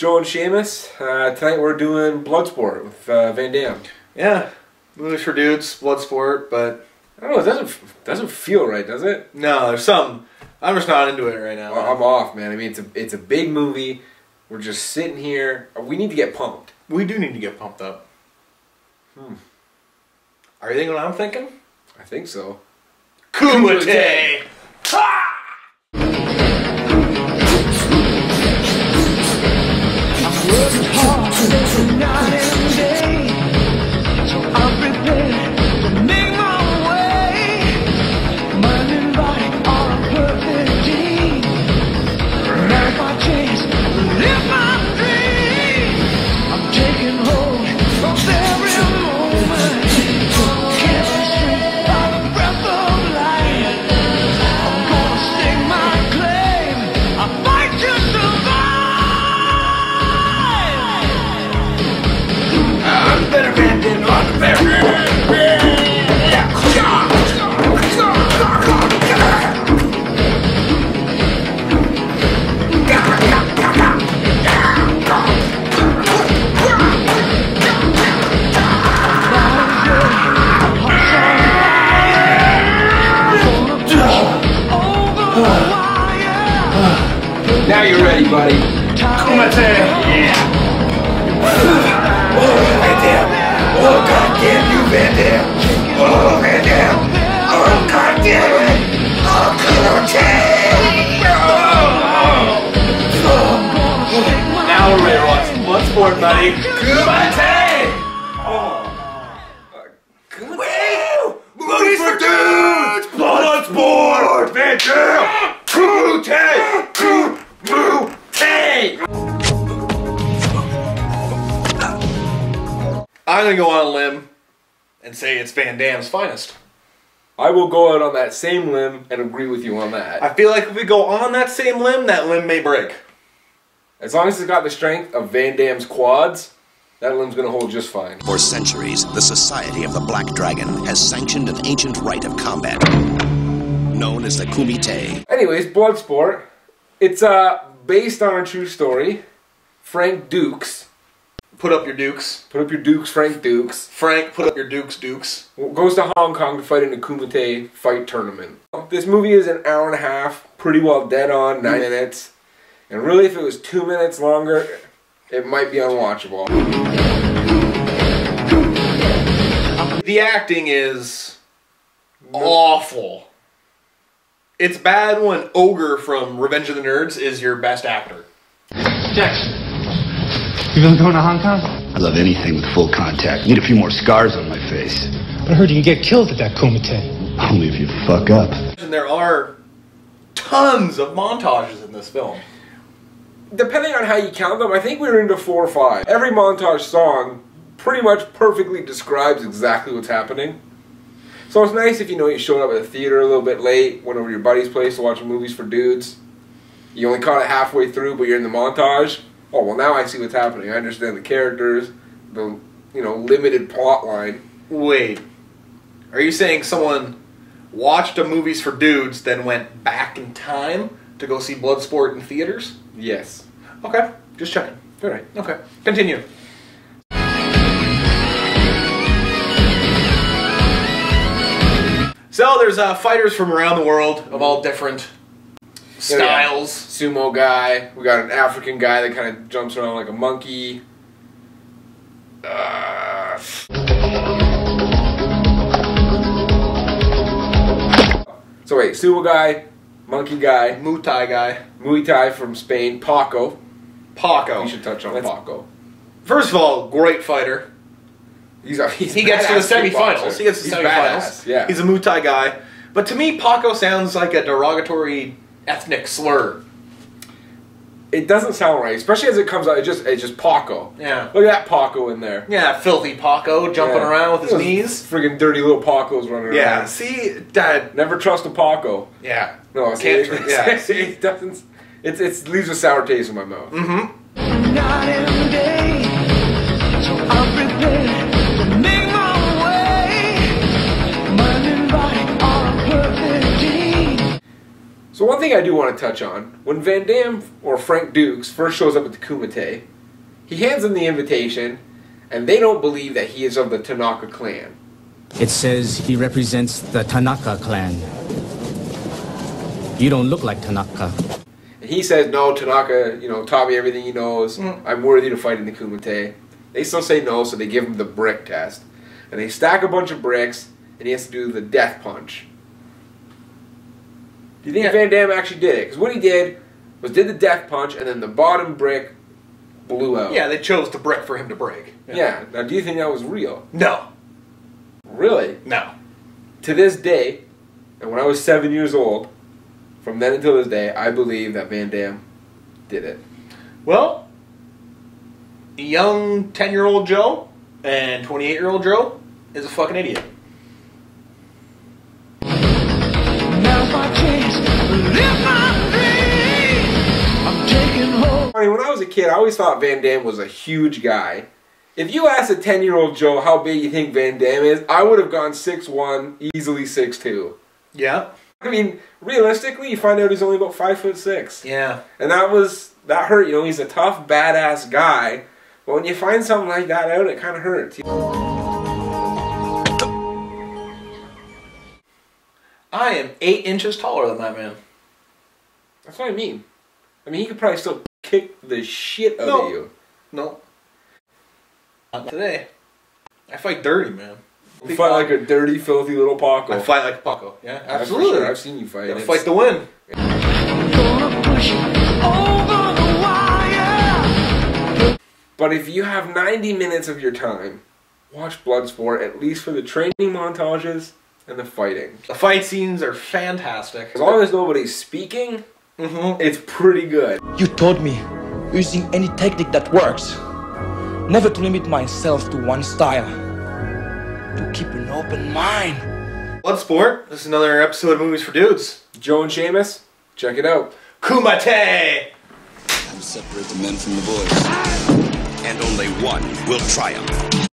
Joe and Seamus. Tonight we're doing Bloodsport with Van Damme. Yeah, movies for dudes, Bloodsport, but I don't know, it doesn't feel right, does it? no, there's some. I'm just not into it right now. Well, I'm off, man. I mean, it's a big movie. We're just sitting here. We need to get pumped. We do need to get pumped up. Are you thinking what I'm thinking? I think so. Kumite! Now you're ready, buddy. Kumite! Yeah! Oh, Van Damme! Oh, goddamn you, Van Damme! Oh, Van Damme! Oh, goddamn it! Oh, Kumite! Now we're ready to watch some Bloodsport, buddy. Kumite! Woo! Movies for dudes! Bloodsport! Van Damme! Kumite! Kumite! I'm gonna go on a limb and say it's Van Damme's finest. I will go out on that same limb and agree with you on that. I feel like if we go on that same limb, that limb may break. As long as it's got the strength of Van Damme's quads, that limb's gonna hold just fine. For centuries, the Society of the Black Dragon has sanctioned an ancient rite of combat, known as the Kumite. Anyways, Bloodsport. It's based on a true story. Frank Dukes. Put up your dukes. Put up your dukes, Frank Dukes. Frank, put up your dukes. Goes to Hong Kong to fight in a Kumite fight tournament. This movie is an hour and a half, pretty well dead on, 9 minutes. And really, if it was 2 minutes longer, it might be unwatchable. The acting is awful. It's bad when Ogre from Revenge of the Nerds is your best actor. Jackson, you been going to Hong Kong? I love anything with full contact. Need a few more scars on my face. I heard you can get killed at that Kumite. Only if you fuck up. And there are tons of montages in this film. Depending on how you count them, I think we were into 4 or 5. Every montage song pretty much perfectly describes exactly what's happening. So it's nice if you showed up at the theater a little bit late, went over to your buddy's place to watch movies for dudes. You only caught it halfway through, but you're in the montage. Oh, well, now I see what's happening. I understand the characters, the, limited plot line. Wait, are you saying someone watched a movies for dudes, then went back in time to go see Bloodsport in theaters? Yes. Okay, just checking. All right. Okay, continue. So there's fighters from around the world of all different styles. Sumo guy. We got an African guy that kind of jumps around like a monkey. So wait, sumo guy, monkey guy, Muay Thai guy. Muay Thai from Spain, Paco. Paco. You should touch on Paco. First of all, great fighter. He gets to the semifinals. He gets to the semifinals. Yeah. He's a Muay Thai guy. But to me, Paco sounds like a derogatory ethnic slur. It doesn't sound right, especially as it comes out. It's just Paco. Yeah. Look at that Paco in there. Yeah, filthy Paco jumping around with his knees. Friggin' dirty little Pacos running around. Yeah. See, Dad. Never trust a Paco. Yeah. No, Can't trust. Yeah. It doesn't. It leaves a sour taste in my mouth. Mm-hmm. So one thing thing I do want to touch on, when Van Damme, or Frank Dukes, first shows up at the Kumite, he hands them the invitation, and they don't believe that he is of the Tanaka clan. It says he represents the Tanaka clan. You don't look like Tanaka. And he says, no, Tanaka, taught me everything he knows. I'm worthy to fight in the Kumite. They still say no, so they give him the brick test. And they stack a bunch of bricks, and he has to do the death punch. Do you think Van Damme actually did it? Because what he did was did the death punch, and then the bottom brick blew out. Yeah, they chose the brick for him to break. Yeah. Now, do you think that was real? No. Really? No. To this day, and when I was 7 years old, from then until this day, I believe that Van Damme did it. Well, young 10-year-old Joe and 28-year-old Joe is a fucking idiot. When I was a kid, I always thought Van Damme was a huge guy. If you asked a 10-year-old Joe how big you think Van Damme is, I would have gone 6'1", easily 6'2". Yeah. I mean, realistically, you find out he's only about 5'6". Yeah. And that hurt. He's a tough, badass guy. But when you find something like that out, it kind of hurts. I am 8 inches taller than that man. That's what I mean. He could probably still kick the shit out of you. No. Not today. I fight dirty, man. You fight like a dirty, filthy little Paco. I fight like a Paco. Yeah, That's absolutely. for sure. I've seen you fight. Gotta fight to win. But if you have 90 minutes of your time, watch Bloodsport, at least for the training montages and the fighting. The fight scenes are fantastic. As long as nobody's speaking, it's pretty good. You taught me, using any technique that works, never to limit myself to one style, to keep an open mind. Bloodsport, this is another episode of Movies for Dudes. Joe and Seamus, check it out. Kumite! Separate the men from the boys. And only one will triumph.